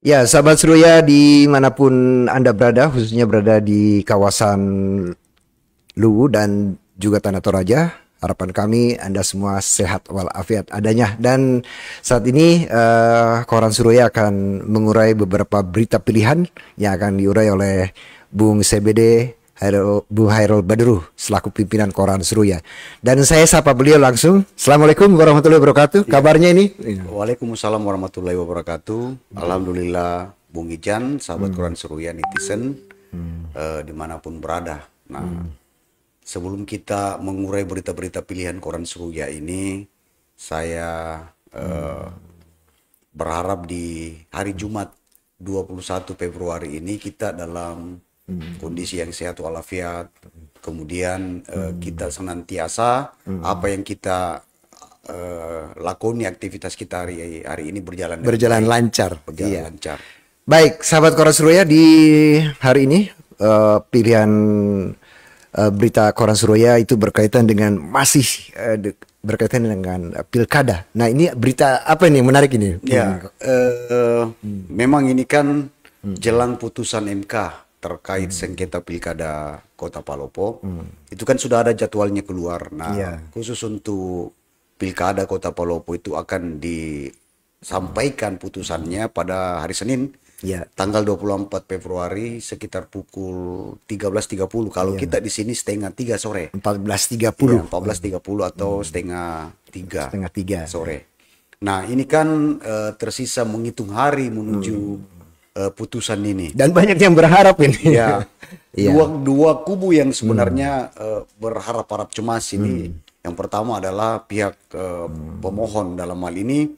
Ya, sahabat Seruya dimanapun Anda berada, khususnya berada di kawasan Luwu dan juga Tanah Toraja, harapan kami Anda semua sehat walafiat adanya. Dan saat ini Koran Seruya akan mengurai beberapa berita pilihan yang akan diurai oleh Bung CBD Bung Hairul Badruh selaku pimpinan Koran Seruya. Dan saya sapa beliau langsung. Assalamualaikum warahmatullahi wabarakatuh. Ya. Kabarnya ini? Waalaikumsalam warahmatullahi wabarakatuh. Alhamdulillah, Bung Ijan, sahabat Quran Seruya netizen, dimanapun berada. Nah, sebelum kita mengurai berita-berita pilihan Quran Seruya ini, saya berharap di hari Jumat 21 Februari ini kita dalam kondisi yang sehat walafiat. Kemudian kita senantiasa apa yang kita lakoni aktivitas kita hari ini berjalan Berjalan lancar. berjalan lancar. Baik, sahabat Koran Seruya, di hari ini pilihan berita Koran Seruya itu berkaitan dengan berkaitan dengan pilkada. Nah, ini berita apa ini menarik ini? Ya, memang ini kan jelang putusan MK terkait sengketa pilkada Kota Palopo. Itu kan sudah ada jadwalnya keluar. Nah, khusus untuk pilkada Kota Palopo itu akan disampaikan putusannya pada hari Senin, tanggal 24 Februari sekitar pukul 13.30. Kalau kita di sini setengah 3 sore. 14.30. 14.30 atau setengah 3 Setengah 3 sore. Nah, ini kan tersisa menghitung hari menuju putusan ini. Dan banyak yang berharap ini. Ya, dua kubu yang sebenarnya berharap-harap cemas ini. Yang pertama adalah pihak pemohon dalam hal ini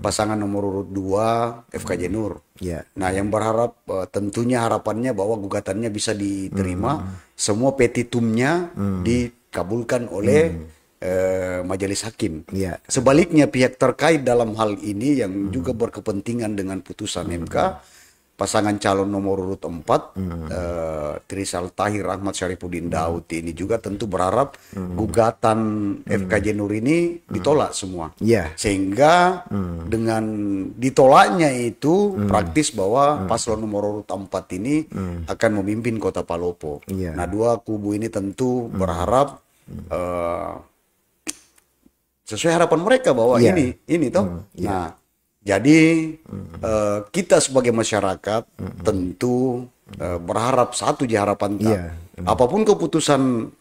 pasangan nomor urut 2 FKJ Nur. Nah, yang berharap tentunya harapannya bahwa gugatannya bisa diterima, semua petitumnya dikabulkan oleh majelis hakim. Sebaliknya pihak terkait dalam hal ini yang juga berkepentingan dengan putusan MK, pasangan calon nomor urut 4 Trisal Tahir Ahmad Syarifuddin Daud ini juga tentu berharap gugatan FKJ Nur ini ditolak semua. Sehingga dengan ditolaknya itu praktis bahwa paslon nomor urut 4 ini akan memimpin Kota Palopo. Nah, dua kubu ini tentu berharap sesuai harapan mereka bahwa ini toh. Nah, jadi kita sebagai masyarakat tentu berharap satu aja harapan apapun keputusan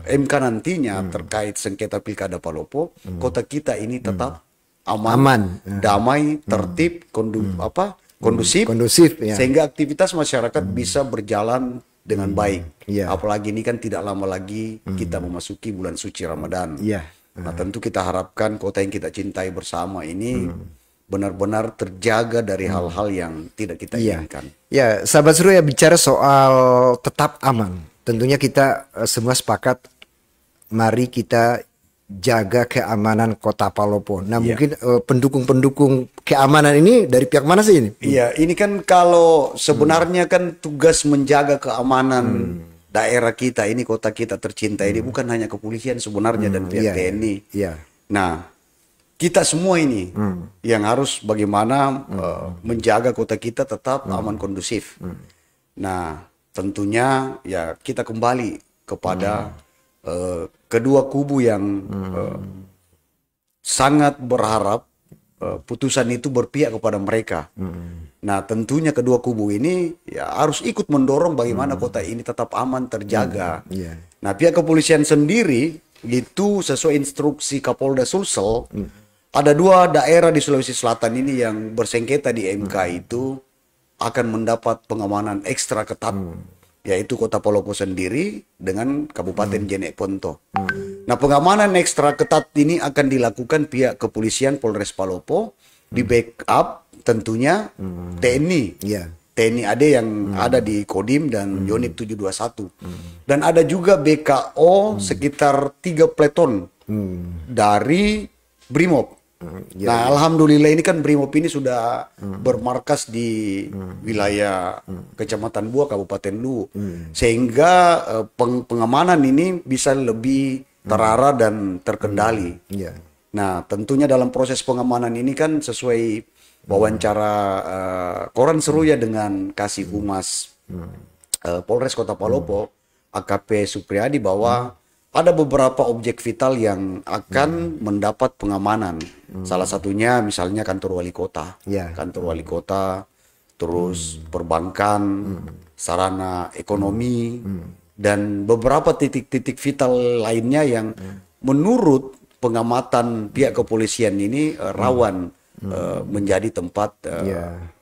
MK nantinya terkait sengketa pilkada Palopo, kota kita ini tetap aman, damai, tertib, kondusif, sehingga aktivitas masyarakat bisa berjalan dengan baik. Apalagi ini kan tidak lama lagi kita memasuki bulan suci Ramadan. Nah, tentu kita harapkan kota yang kita cintai bersama ini benar-benar terjaga dari hal-hal yang tidak kita inginkan. Ya, sahabat Seruya, bicara soal tetap aman. Tentunya kita semua sepakat, mari kita jaga keamanan Kota Palopo. Nah, mungkin pendukung-pendukung keamanan ini dari pihak mana sih ini? Iya, ini kan kalau sebenarnya kan tugas menjaga keamanan daerah kita, ini kota kita tercinta ini bukan hanya kepolisian sebenarnya dan pihak TNI. Nah, kita semua ini yang harus bagaimana menjaga kota kita tetap aman kondusif. Nah, tentunya ya kita kembali kepada kedua kubu yang sangat berharap putusan itu berpihak kepada mereka. Nah, tentunya kedua kubu ini ya harus ikut mendorong bagaimana kota ini tetap aman terjaga. Nah, pihak kepolisian sendiri itu sesuai instruksi Kapolda Sulsel, ada dua daerah di Sulawesi Selatan ini yang bersengketa di MK itu akan mendapat pengamanan ekstra ketat, yaitu Kota Palopo sendiri dengan Kabupaten Jenek Ponto. Nah, pengamanan ekstra ketat ini akan dilakukan pihak kepolisian Polres Palopo di backup tentunya TNI. TNI AD yang ada di Kodim dan Yonif 721. Dan ada juga BKO sekitar 3 peleton dari Brimob. Nah, alhamdulillah ini kan Brimob ini sudah bermarkas di wilayah Kecamatan Bua, Kabupaten Luwu, sehingga pengamanan ini bisa lebih terarah dan terkendali. Nah, tentunya dalam proses pengamanan ini kan sesuai wawancara Koran Seruya dengan Kasih Humas Polres Kota Palopo, AKP Supriyadi, bahwa ada beberapa objek vital yang akan mendapat pengamanan. Salah satunya misalnya kantor wali kota, kantor wali kota, terus perbankan, sarana ekonomi, dan beberapa titik-titik vital lainnya yang menurut pengamatan pihak kepolisian ini rawan menjadi tempat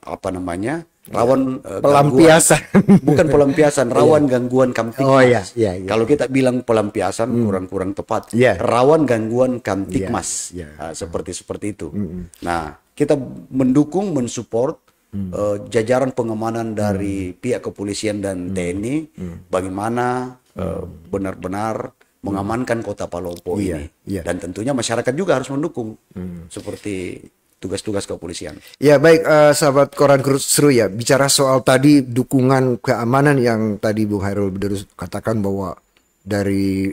apa namanya, rawan pelampiasan, bukan pelampiasan, rawan gangguan Kamtibmas. Kalau kita bilang pelampiasan kurang tepat, rawan gangguan Kamtibmas, seperti itu. Nah, kita mendukung, mensupport jajaran pengamanan dari pihak kepolisian dan TNI, bagaimana benar-benar mengamankan Kota Palopo ini, dan tentunya masyarakat juga harus mendukung seperti tugas-tugas kepolisian. Ya baik, sahabat Koran Seruya, bicara soal tadi dukungan keamanan yang tadi Bung Hairul Bederus katakan bahwa dari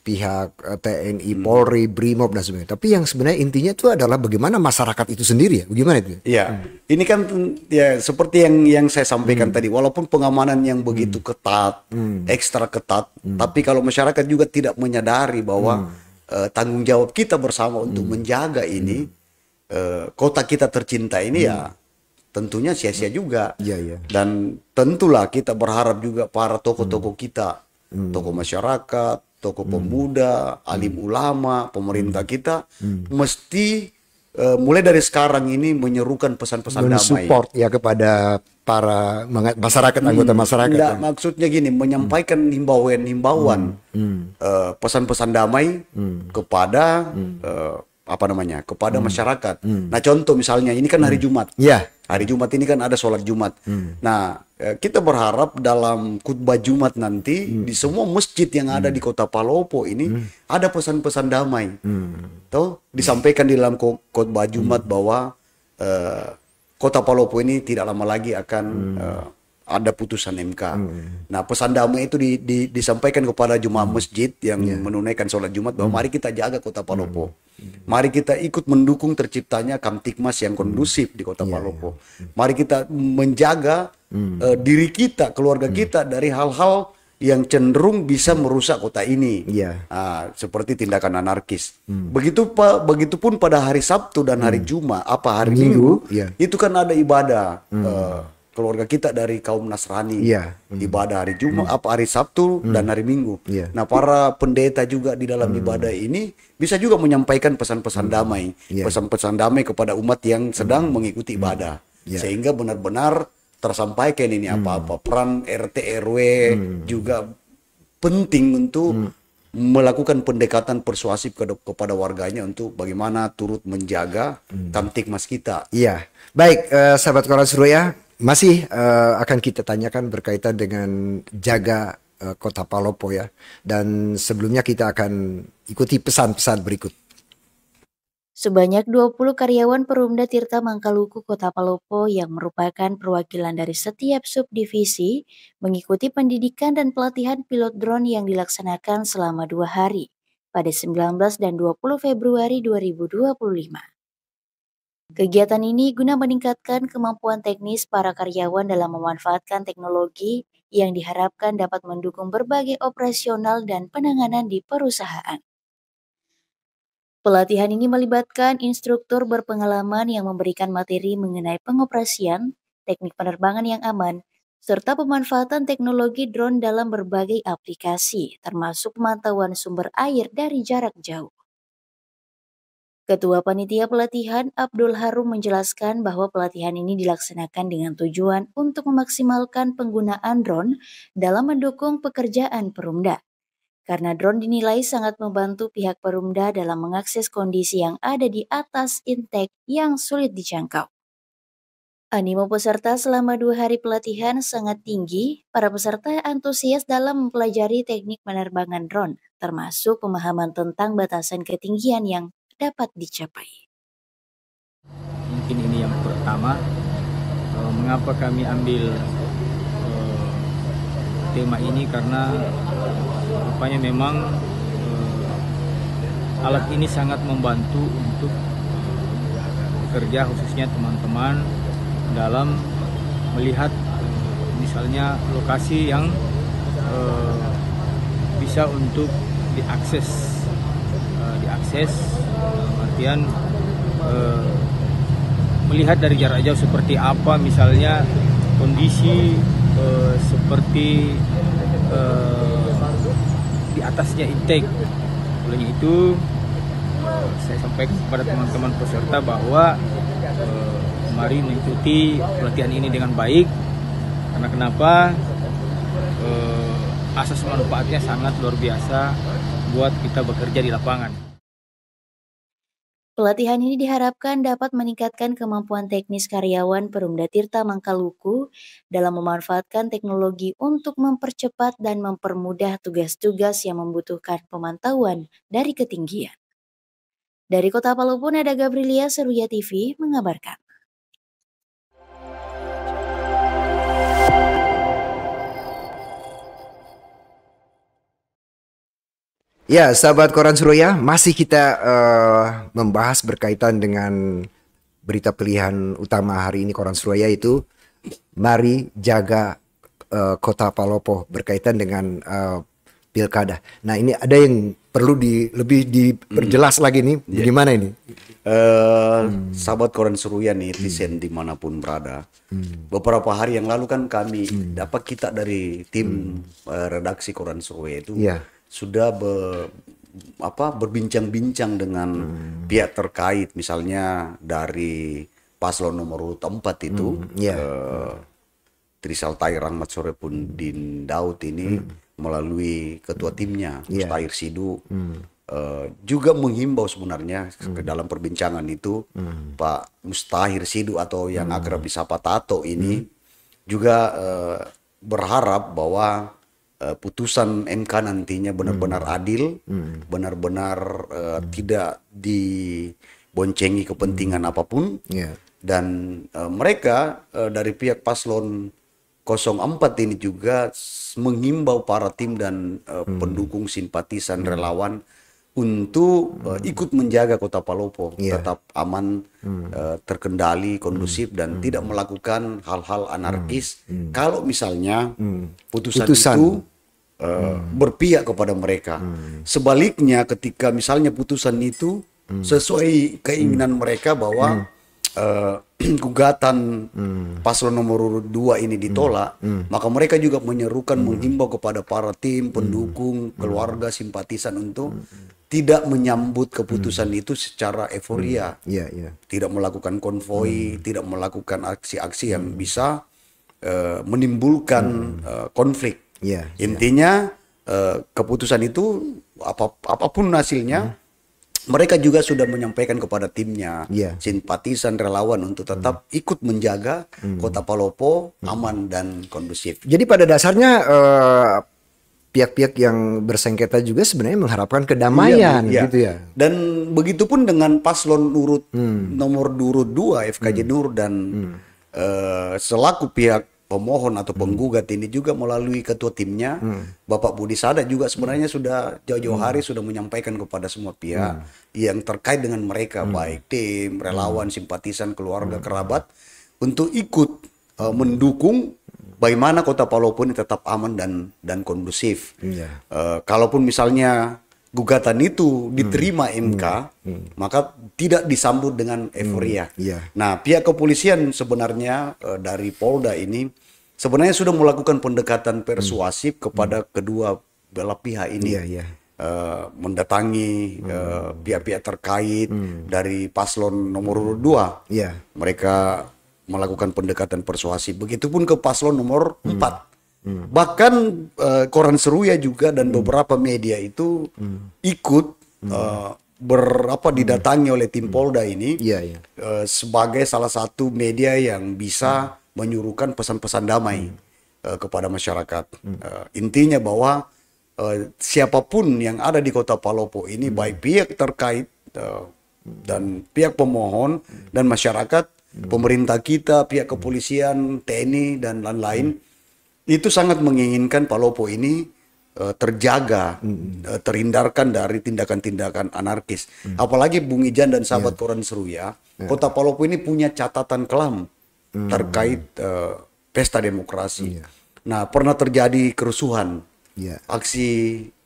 pihak TNI, Polri, Brimob dan sebagainya. Tapi yang sebenarnya intinya itu adalah bagaimana masyarakat itu sendiri, ya. Bagaimana itu? Ya, ini kan ya seperti yang saya sampaikan tadi, walaupun pengamanan yang begitu ketat, ekstra ketat, tapi kalau masyarakat juga tidak menyadari bahwa tanggung jawab kita bersama untuk menjaga ini, kota kita tercinta ini, ya tentunya sia-sia juga. Dan tentulah kita berharap juga para tokoh-tokoh kita, tokoh masyarakat, tokoh pemuda, alim ulama, pemerintah kita mesti mulai dari sekarang ini menyerukan pesan-pesan damai. Support ya kepada para masyarakat, anggota masyarakat. Enggak, maksudnya gini, menyampaikan himbauan pesan-pesan damai kepada apa namanya, kepada masyarakat. Nah, contoh misalnya ini kan hari Jumat. Hari Jumat ini kan ada sholat Jumat. Nah, kita berharap dalam khutbah Jumat nanti di semua masjid yang ada di Kota Palopo ini ada pesan-pesan damai. Tuh disampaikan di dalam khutbah Jumat bahwa Kota Palopo ini tidak lama lagi akan ada putusan MK. Nah, pesan damai itu disampaikan kepada jemaah masjid yang menunaikan sholat Jumat bahwa mari kita jaga Kota Palopo. Mari kita ikut mendukung terciptanya Kamtibmas yang kondusif di Kota Palopo. Mari kita menjaga diri kita, keluarga kita dari hal-hal yang cenderung bisa merusak kota ini. Seperti tindakan anarkis. Begitupun pada hari Sabtu dan hari Jumat, hari Minggu, itu kan ada ibadah. Keluarga kita dari kaum Nasrani, ibadah hari Jumat, hari Sabtu dan hari Minggu. Nah, para pendeta juga di dalam ibadah ini bisa juga menyampaikan pesan-pesan damai, pesan-pesan damai kepada umat yang sedang mengikuti ibadah, sehingga benar-benar tersampaikan ini apa-apa. Peran RT RW juga penting untuk melakukan pendekatan persuasif kepada warganya untuk bagaimana turut menjaga Kamtibmas kita. Baik, sahabat Koran Seruya, masih akan kita tanyakan berkaitan dengan jaga Kota Palopo ya. Dan sebelumnya kita akan ikuti pesan-pesan berikut. Sebanyak 20 karyawan Perumda Tirta Mangkaluku Kota Palopo yang merupakan perwakilan dari setiap subdivisi mengikuti pendidikan dan pelatihan pilot drone yang dilaksanakan selama 2 hari pada 19 dan 20 Februari 2025. Kegiatan ini guna meningkatkan kemampuan teknis para karyawan dalam memanfaatkan teknologi yang diharapkan dapat mendukung berbagai operasional dan penanganan di perusahaan. Pelatihan ini melibatkan instruktur berpengalaman yang memberikan materi mengenai pengoperasian, teknik penerbangan yang aman, serta pemanfaatan teknologi drone dalam berbagai aplikasi, termasuk pemantauan sumber air dari jarak jauh. Ketua Panitia Pelatihan Abdul Harum menjelaskan bahwa pelatihan ini dilaksanakan dengan tujuan untuk memaksimalkan penggunaan drone dalam mendukung pekerjaan Perumda. Karena drone dinilai sangat membantu pihak Perumda dalam mengakses kondisi yang ada di atas intek yang sulit dijangkau. Animo peserta selama 2 hari pelatihan sangat tinggi. Para peserta antusias dalam mempelajari teknik penerbangan drone, termasuk pemahaman tentang batasan ketinggian yang dapat dicapai. Mungkin ini yang pertama, mengapa kami ambil tema ini, karena rupanya memang alat ini sangat membantu untuk bekerja khususnya teman-teman dalam melihat misalnya lokasi yang bisa untuk diakses, artian melihat dari jarak jauh seperti apa misalnya kondisi seperti di atasnya intake. Oleh itu saya sampaikan kepada teman-teman peserta bahwa mari mengikuti pelatihan ini dengan baik, karena kenapa asas manfaatnya sangat luar biasa buat kita bekerja di lapangan. Pelatihan ini diharapkan dapat meningkatkan kemampuan teknis karyawan Perumda Tirta Mangkaluku dalam memanfaatkan teknologi untuk mempercepat dan mempermudah tugas-tugas yang membutuhkan pemantauan dari ketinggian. Dari Kota Palu pun ada Gabrilia Seruya TV mengabarkan. Ya, sahabat Koran Surya, masih kita membahas berkaitan dengan berita pilihan utama hari ini Koran Surya, yaitu mari jaga Kota Palopo berkaitan dengan pilkada. Nah, ini ada yang perlu lebih diperjelas lagi nih, gimana ini? Sahabat Koran Surya nih, netizen dimanapun berada. Beberapa hari yang lalu kan kami dapat kita dari tim redaksi Koran Surya itu sudah berbincang-bincang dengan pihak terkait, misalnya dari paslon nomor urut 4 itu Trisal Tahir Rahmat Sorepudin Daud ini melalui ketua timnya Mustahir Sidu juga menghimbau sebenarnya ke dalam perbincangan itu Pak Mustahir Sidu atau yang akrab disapa Tato ini juga berharap bahwa putusan MK nantinya benar-benar adil, benar-benar tidak diboncengi kepentingan apapun, dan mereka dari pihak paslon 04 ini juga menghimbau para tim dan pendukung, simpatisan, relawan untuk ikut menjaga Kota Palopo tetap aman, terkendali, kondusif, dan tidak melakukan hal-hal anarkis kalau misalnya putusan itu berpihak kepada mereka. Sebaliknya ketika misalnya putusan itu sesuai keinginan mereka bahwa gugatan paslon nomor urut 2 ini ditolak, maka mereka juga menyerukan, menghimbau kepada para tim, pendukung, keluarga, simpatisan untuk tidak menyambut keputusan itu secara euforia, tidak melakukan konvoi, tidak melakukan aksi-aksi yang bisa menimbulkan konflik. Intinya keputusan itu apapun hasilnya, mereka juga sudah menyampaikan kepada timnya, simpatisan, relawan untuk tetap ikut menjaga Kota Palopo aman dan kondusif. Jadi pada dasarnya pihak-pihak yang bersengketa juga sebenarnya mengharapkan kedamaian, gitu ya. Dan begitupun dengan paslon urut nomor urut 2 FKJ Nur dan selaku pihak pemohon atau penggugat ini juga melalui ketua timnya Bapak Budi Sada juga sebenarnya sudah jauh-jauh hari sudah menyampaikan kepada semua pihak yang terkait dengan mereka, baik tim, relawan, simpatisan, keluarga, kerabat, untuk ikut mendukung bagaimana Kota Palopo ini tetap aman dan kondusif. Kalaupun misalnya gugatan itu diterima MK, maka tidak disambut dengan euforia. Nah, pihak kepolisian sebenarnya dari Polda ini sebenarnya sudah melakukan pendekatan persuasif kepada kedua belah pihak ini. Mendatangi pihak-pihak terkait dari paslon nomor urut 2. Mereka melakukan pendekatan persuasif. Begitupun ke paslon nomor 4. Bahkan Koran Seruya juga dan beberapa media itu ikut didatangi oleh tim Polda ini sebagai salah satu media yang bisa menyuruhkan pesan-pesan damai kepada masyarakat. Intinya bahwa siapapun yang ada di Kota Palopo ini, baik pihak terkait dan pihak pemohon dan masyarakat, pemerintah kita, pihak kepolisian, TNI dan lain-lain, itu sangat menginginkan Palopo ini terjaga, terhindarkan dari tindakan-tindakan anarkis. Apalagi Bung Ijan dan sahabat Koran Seruya, Kota Palopo ini punya catatan kelam terkait pesta demokrasi. Nah, pernah terjadi kerusuhan, aksi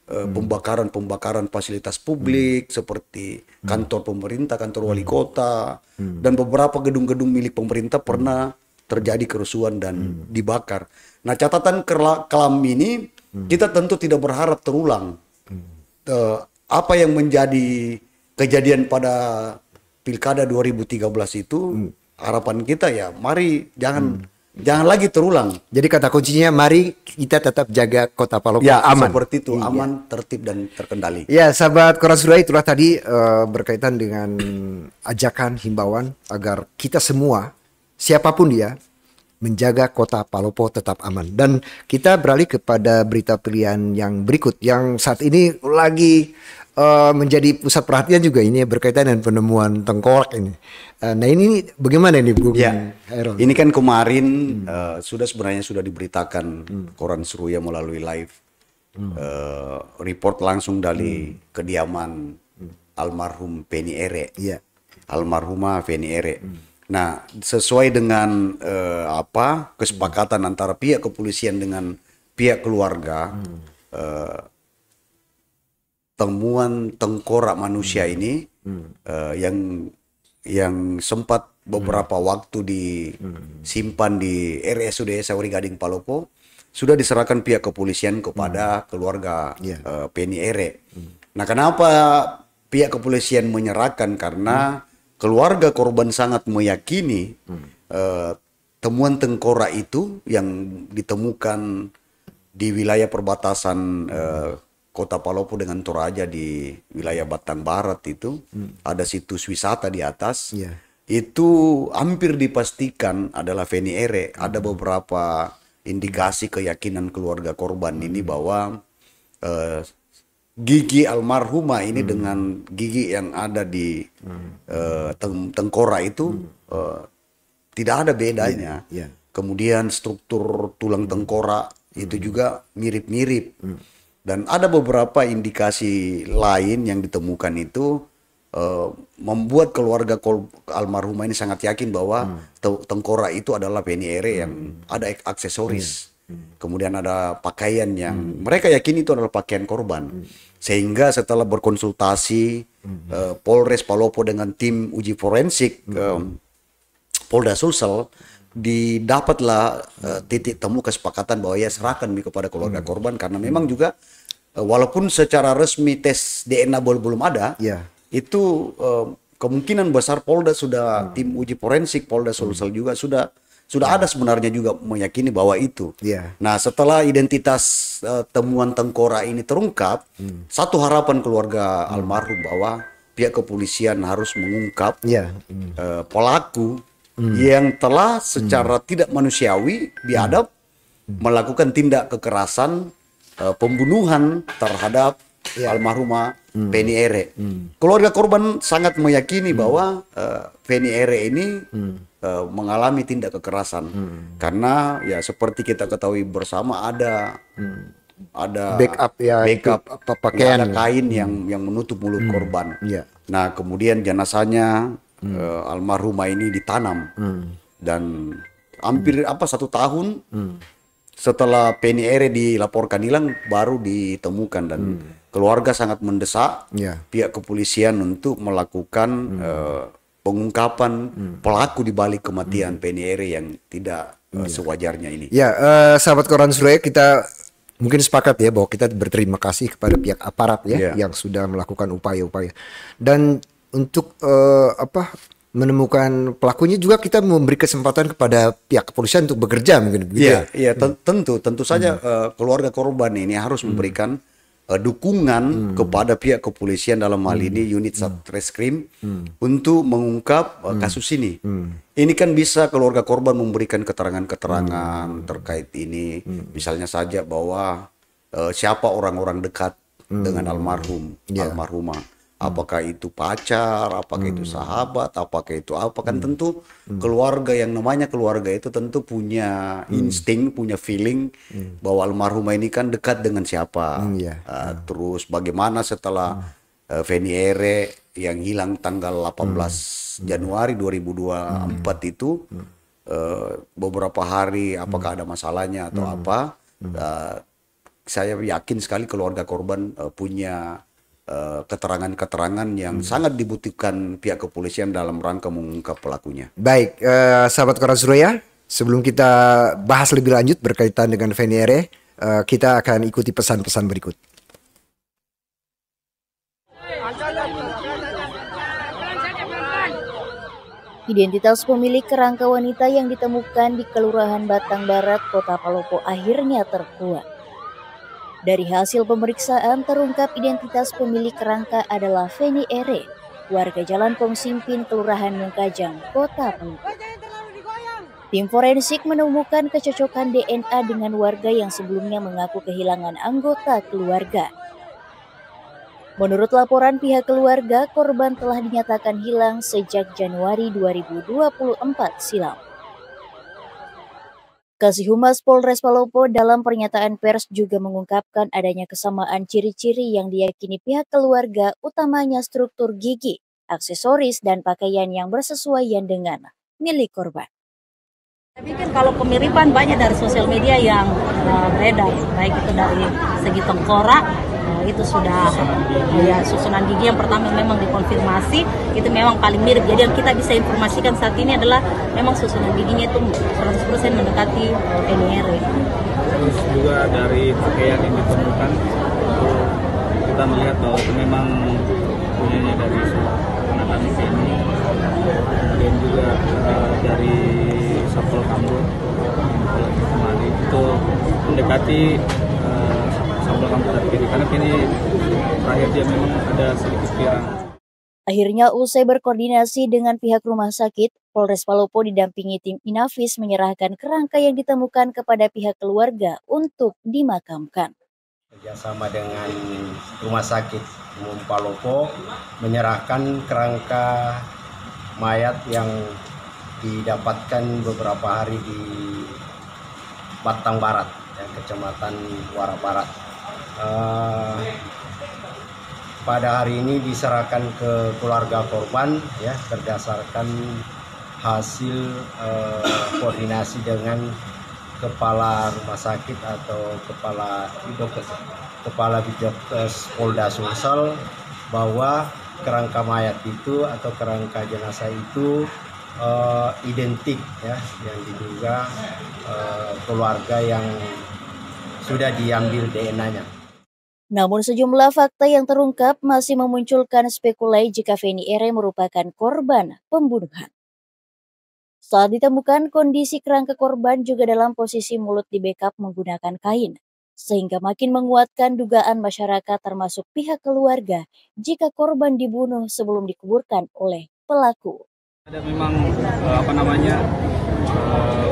pembakaran fasilitas publik seperti kantor pemerintah, kantor wali kota, dan beberapa gedung-gedung milik pemerintah pernah terjadi kerusuhan dan dibakar. Nah, catatan kelam ini kita tentu tidak berharap terulang. Apa yang menjadi kejadian pada Pilkada 2013 itu, harapan kita ya, mari jangan lagi terulang. Jadi kata kuncinya mari kita tetap jaga Kota Palopo aman. Seperti itu, aman, tertib dan terkendali. Ya, sahabat Koran Seruya, itulah tadi berkaitan dengan ajakan himbauan agar kita semua, siapapun dia, menjaga Kota Palopo tetap aman. Dan kita beralih kepada berita pilihan yang berikut, yang saat ini lagi menjadi pusat perhatian juga, ini berkaitan dengan penemuan tengkorak ini. Nah, ini bagaimana nih, Bung Hairon? Ini kan kemarin sebenarnya sudah diberitakan Koran Seruya melalui live report langsung dari kediaman almarhum Feni Ere, almarhumah Feni Ere. Nah, sesuai dengan kesepakatan antara pihak kepolisian dengan pihak keluarga, temuan tengkorak manusia ini yang sempat beberapa waktu disimpan di RSUD Sawari Gading Palopo sudah diserahkan pihak kepolisian kepada keluarga Feni Ere. Nah, kenapa pihak kepolisian menyerahkan? Karena keluarga korban sangat meyakini temuan tengkorak itu yang ditemukan di wilayah perbatasan Kota Palopo dengan Toraja di wilayah Batang Barat itu, ada situs wisata di atas, itu hampir dipastikan adalah Feni Ere. Ada beberapa indikasi keyakinan keluarga korban ini bahwa gigi almarhumah ini dengan gigi yang ada di tengkorak itu tidak ada bedanya. Kemudian struktur tulang tengkorak itu juga mirip-mirip. Dan ada beberapa indikasi lain yang ditemukan itu membuat keluarga almarhumah ini sangat yakin bahwa tengkorak itu adalah Feni Ere yang ada aksesoris. Kemudian ada pakaian yang mereka yakin itu adalah pakaian korban. Sehingga setelah berkonsultasi Polres Palopo dengan tim uji forensik Polda Sulsel, didapatlah titik temu kesepakatan bahwa ya serahkan kepada keluarga korban, karena memang juga walaupun secara resmi tes DNA belum ada, itu kemungkinan besar Polda sudah tim uji forensik Polda Sulsel juga sudah ada sebenarnya juga meyakini bahwa itu. Nah, setelah identitas temuan tengkorak ini terungkap, satu harapan keluarga almarhum bahwa pihak kepolisian harus mengungkap pelaku yang telah secara tidak manusiawi biadab melakukan tindak kekerasan pembunuhan terhadap almarhumah Feni Ere. Keluarga korban sangat meyakini bahwa Feni Ere ini mengalami tindak kekerasan karena ya seperti kita ketahui bersama ada backup pakaian, ada kain yang menutup mulut korban. Nah, kemudian jenazahnya almarhumah ini ditanam dan hampir 1 tahun setelah Feni Ere dilaporkan hilang baru ditemukan, dan keluarga sangat mendesak pihak kepolisian untuk melakukan pengungkapan pelaku di balik kematian Feni Ere yang tidak sewajarnya ini. Sahabat Koran Seruya, kita mungkin sepakat ya bahwa kita berterima kasih kepada pihak aparat yang sudah melakukan upaya-upaya, dan untuk menemukan pelakunya juga kita memberi kesempatan kepada pihak kepolisian untuk bekerja mungkin begitu. Tentu saja keluarga korban ini harus memberikan dukungan kepada pihak kepolisian, dalam hal ini unit Satreskrim, untuk mengungkap kasus ini. Ini kan bisa keluarga korban memberikan keterangan-keterangan terkait ini, misalnya saja bahwa siapa orang-orang dekat dengan almarhumah. apakah itu pacar, apakah itu sahabat, apakah itu apa, kan tentu keluarga, yang namanya keluarga itu tentu punya insting, punya feeling bahwa almarhumah ini kan dekat dengan siapa. Terus bagaimana setelah Feni Ere yang hilang tanggal 18 Januari 2024 itu, beberapa hari apakah ada masalahnya atau apa. Saya yakin sekali keluarga korban punya keterangan-keterangan yang sangat dibutuhkan pihak kepolisian dalam rangka mengungkap pelakunya. Baik, sahabat Koran Surya, sebelum kita bahas lebih lanjut berkaitan dengan Feni Ere, kita akan ikuti pesan-pesan berikut. Identitas pemilik kerangka wanita yang ditemukan di Kelurahan Batang Barat, Kota Palopo akhirnya terkuak. Dari hasil pemeriksaan terungkap identitas pemilik kerangka adalah Feni Ere, warga Jalan Pongsimpin, Kelurahan Mungkajang, Kota Palopo. Tim forensik menemukan kecocokan DNA dengan warga yang sebelumnya mengaku kehilangan anggota keluarga. Menurut laporan pihak keluarga, korban telah dinyatakan hilang sejak Januari 2024 silam. Kasih Humas Polres Palopo dalam pernyataan pers juga mengungkapkan adanya kesamaan ciri-ciri yang diyakini pihak keluarga, utamanya struktur gigi, aksesoris, dan pakaian yang bersesuaian dengan milik korban. Saya pikir kalau kemiripan banyak dari sosial media yang beredar, baik itu dari segi tengkorak, itu sudah ya susunan gigi yang pertama memang dikonfirmasi itu memang paling mirip. Jadi yang kita bisa informasikan saat ini adalah memang susunan giginya itu 100% mendekati Feni Ere. Terus juga dari pakaian yang ditemukan kita melihat bahwa itu memang punyanya dari anak kami Feni. Kemudian juga dari sampel rambut kemarin itu mendekati sampel rambut dari Feni, karena Feni terakhir dia memang ada sedikit pirang. Akhirnya usai berkoordinasi dengan pihak rumah sakit, Polres Palopo didampingi tim Inafis menyerahkan kerangka yang ditemukan kepada pihak keluarga untuk dimakamkan. Kerjasama dengan Rumah Sakit Umum Palopo menyerahkan kerangka mayat yang didapatkan beberapa hari di Batang Barat, Kecamatan Muara Barat. Pada hari ini diserahkan ke keluarga korban ya, berdasarkan hasil koordinasi dengan kepala rumah sakit atau kepala Bidokes Polda Sulsel bahwa kerangka mayat itu atau kerangka jenazah itu identik ya, yang diduga keluarga yang sudah diambil DNA-nya. Namun sejumlah fakta yang terungkap masih memunculkan spekulasi jika Feni Ere merupakan korban pembunuhan. Saat ditemukan, kondisi kerangka korban juga dalam posisi mulut di-backup menggunakan kain, sehingga makin menguatkan dugaan masyarakat termasuk pihak keluarga jika korban dibunuh sebelum dikuburkan oleh pelaku. Ada memang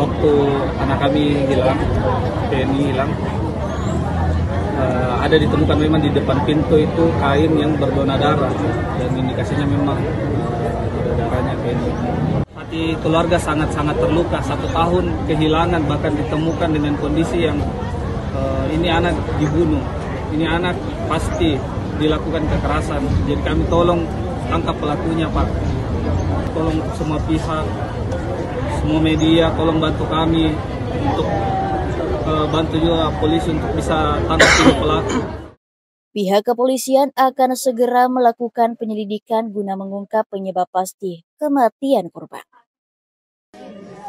waktu anak kami hilang, Feni hilang, ada ditemukan memang di depan pintu itu kain yang berdona darah dan indikasinya memang ada darahnya Feni. Hati keluarga sangat-sangat terluka, 1 tahun kehilangan, bahkan ditemukan dengan kondisi yang ini anak dibunuh, ini anak pasti dilakukan kekerasan. Jadi kami tolong tangkap pelakunya, Pak. Tolong semua pihak, semua media, tolong bantu kami untuk bantu juga polisi untuk bisa tangkap pelaku. Pihak kepolisian akan segera melakukan penyelidikan guna mengungkap penyebab pasti kematian korban.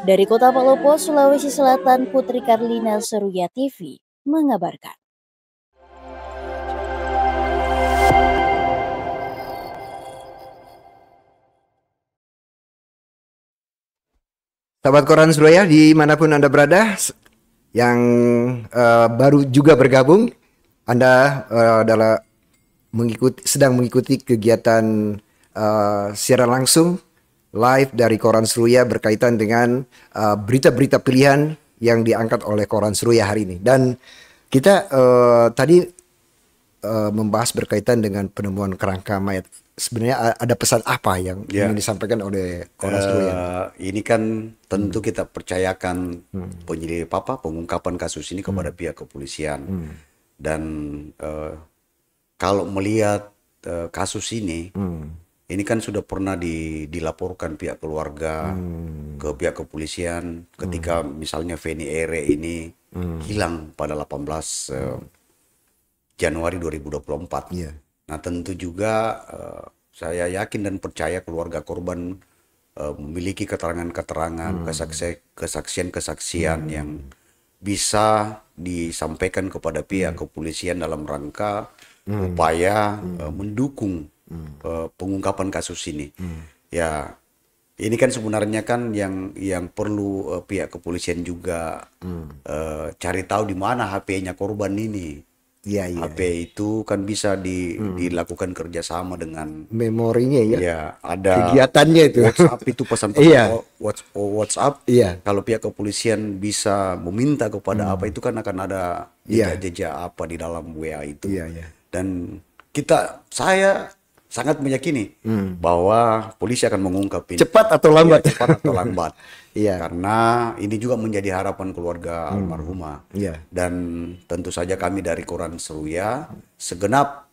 Dari Kota Palopo, Sulawesi Selatan, Putri Karlina, Seruya TV mengabarkan. Sahabat Koran Surya dimanapun Anda berada, yang baru juga bergabung, Anda sedang mengikuti kegiatan siaran langsung live dari Koran Surya berkaitan dengan berita-berita pilihan yang diangkat oleh Koran Surya hari ini. Dan kita tadi membahas berkaitan dengan penemuan kerangka mayat sebenarnya ada pesan apa yang ingin disampaikan oleh Korban Seruyan? Ini kan tentu kita percayakan pengungkapan kasus ini kepada pihak kepolisian. Dan kalau melihat kasus ini kan sudah pernah dilaporkan pihak keluarga ke pihak kepolisian ketika misalnya Feni Ere ini hilang pada 18 Januari 2024. Nah tentu juga saya yakin dan percaya keluarga korban memiliki keterangan-keterangan, kesaksian-kesaksian yang bisa disampaikan kepada pihak kepolisian dalam rangka upaya mendukung pengungkapan kasus ini. Ya, ini kan sebenarnya kan yang perlu pihak kepolisian juga cari tahu di mana HP-nya korban ini. HP itu kan bisa dilakukan kerjasama dengan memorinya ada kegiatannya itu. WhatsApp itu pesan WhatsApp. Kalau pihak kepolisian bisa meminta kepada apa itu kan akan ada jejak-jejak apa di dalam WA itu. Dan saya sangat meyakini bahwa polisi akan mengungkap ini cepat atau lambat. Cepat atau lambat. Karena ini juga menjadi harapan keluarga almarhumah. Dan tentu saja kami dari Koran Seruya, segenap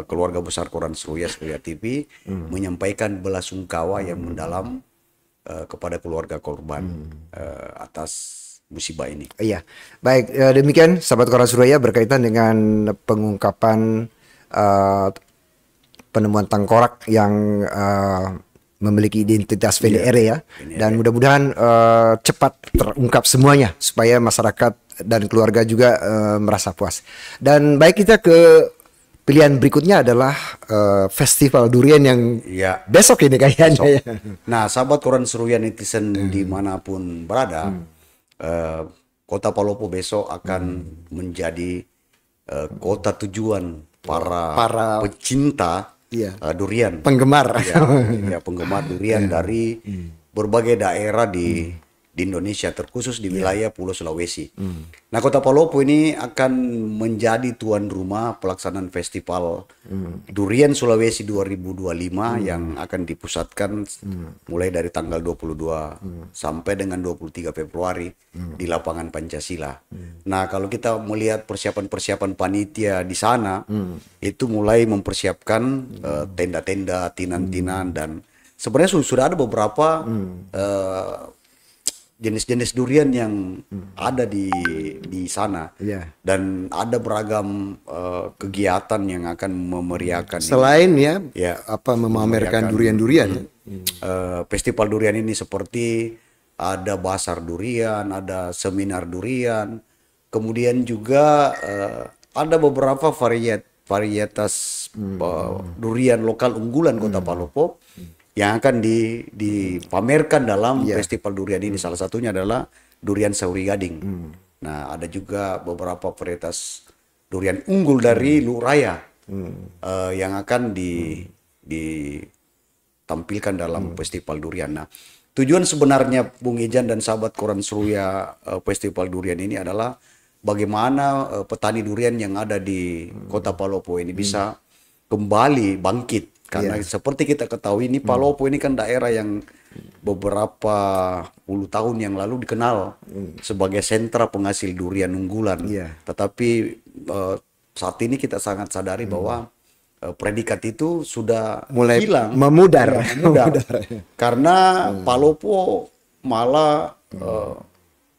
keluarga besar Koran Seruya TV menyampaikan belasungkawa yang mendalam kepada keluarga korban atas musibah ini. Baik, demikian sahabat Koran Seruya berkaitan dengan pengungkapan penemuan tengkorak yang memiliki identitas Feni Ere dan mudah-mudahan cepat terungkap semuanya supaya masyarakat dan keluarga juga merasa puas. Dan baik, kita ke pilihan berikutnya adalah festival durian yang besok ini kayaknya. Nah, sahabat Koran Seruya netizen dimanapun berada, Kota Palopo besok akan menjadi kota tujuan para pecinta durian, penggemar penggemar durian dari berbagai daerah di Indonesia, terkhusus di wilayah Pulau Sulawesi. Nah, Kota Palopo ini akan menjadi tuan rumah pelaksanaan festival Durian Sulawesi 2025 yang akan dipusatkan mulai dari tanggal 22 sampai dengan 23 Februari di lapangan Pancasila. Nah, kalau kita melihat persiapan-persiapan panitia di sana, itu mulai mempersiapkan tenda-tenda, tinan-tinan, dan sebenarnya sudah ada beberapa jenis-jenis durian yang ada di sana, dan ada beragam kegiatan yang akan memeriahkan. Selain memamerkan durian-durian, festival durian ini seperti ada basar durian, ada seminar durian, kemudian juga ada beberapa varietas durian lokal unggulan Kota Palopo yang akan dipamerkan dalam festival durian ini. Salah satunya adalah durian Sauri Gading. Nah, ada juga beberapa varietas durian unggul dari Luraya yang akan ditampilkan dalam festival durian. Nah, tujuan sebenarnya Bung Ijan dan sahabat Koran Seruya festival durian ini adalah bagaimana petani durian yang ada di Kota Palopo ini bisa kembali bangkit. Karena seperti kita ketahui ini Palopo ini kan daerah yang beberapa puluh tahun yang lalu dikenal sebagai sentra penghasil durian unggulan. Tetapi saat ini kita sangat sadari bahwa predikat itu sudah mulai hilang, memudar. Karena Palopo malah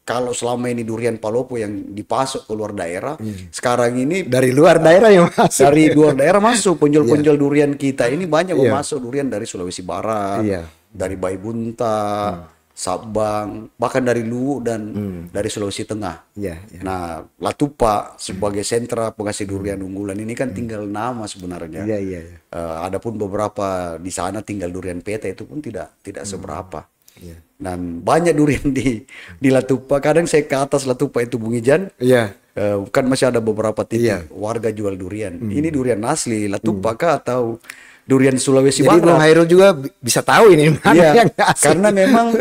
kalau selama ini durian Palopo yang dipasok ke luar daerah, sekarang ini dari luar daerah yang masuk. Dari luar daerah masuk, penjual-penjual durian kita ini banyak masuk durian dari Sulawesi Barat, dari Baibunta, Sabang, bahkan dari Luwu dan dari Sulawesi Tengah. Nah, Latupa sebagai sentra penghasil durian unggulan ini kan tinggal nama sebenarnya. Adapun beberapa di sana tinggal durian peta itu pun tidak seberapa. Dan banyak durian di Latupa. Kadang saya ke atas Latupa itu Bung Ijan, kan masih ada beberapa titik warga jual durian. Ini durian asli Latupa kah atau durian Sulawesi Barat? Jadi Bung Hairul juga bisa tahu ini mana yang asli. Karena memang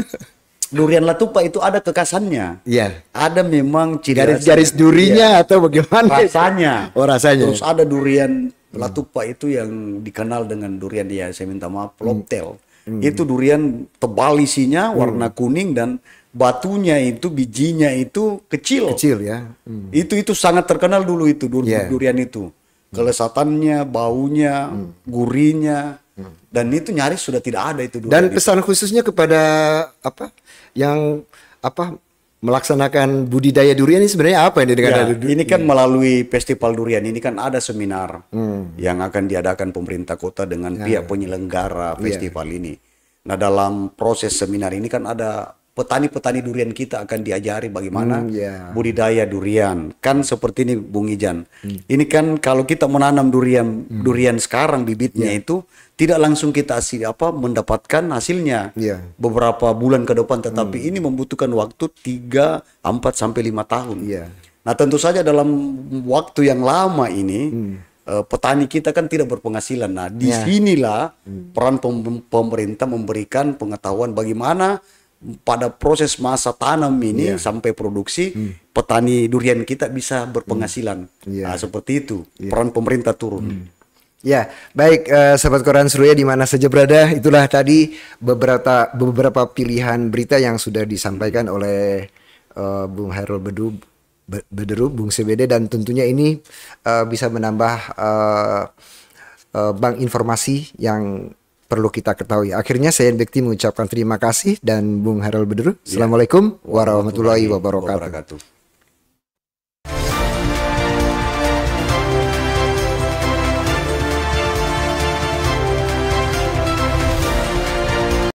durian Latupa itu ada kekasannya. Ada memang garis-garis durinya atau bagaimana? Rasanya. Oh, rasanya. Terus ada durian Latupa itu yang dikenal dengan durian, ya saya minta maaf, lobtel. Itu durian tebal isinya, warna kuning, dan batunya itu, bijinya itu kecil. Kecil ya. Itu sangat terkenal dulu itu durian itu. Kelesatannya, baunya, gurihnya, dan itu nyaris sudah tidak ada itu durian. Dan pesan khususnya kepada yang melaksanakan budidaya durian ini sebenarnya apa ini dengan ini kan melalui festival durian ini kan ada seminar yang akan diadakan pemerintah kota dengan pihak penyelenggara festival ini. Nah, dalam proses seminar ini kan ada petani-petani durian kita akan diajari bagaimana budidaya durian. Kan seperti ini Bung Ijan. Ini kan kalau kita menanam durian sekarang bibitnya itu tidak langsung kita mendapatkan hasilnya beberapa bulan ke depan, tetapi ini membutuhkan waktu 3, 4 sampai 5 tahun. Nah, tentu saja dalam waktu yang lama ini petani kita kan tidak berpenghasilan. Nah, disinilah peran pemerintah memberikan pengetahuan bagaimana pada proses masa tanam ini sampai produksi petani durian kita bisa berpenghasilan. Nah, seperti itu peran pemerintah turun. Ya, baik sahabat Koran Suruya di mana saja berada, itulah tadi beberapa pilihan berita yang sudah disampaikan oleh Bung Hairul Bederu, Bung CBD, dan tentunya ini bisa menambah bank informasi yang perlu kita ketahui. Akhirnya saya Bekti mengucapkan terima kasih, dan Bung Hairul Bederu, Assalamualaikum warahmatullahi wabarakatuh.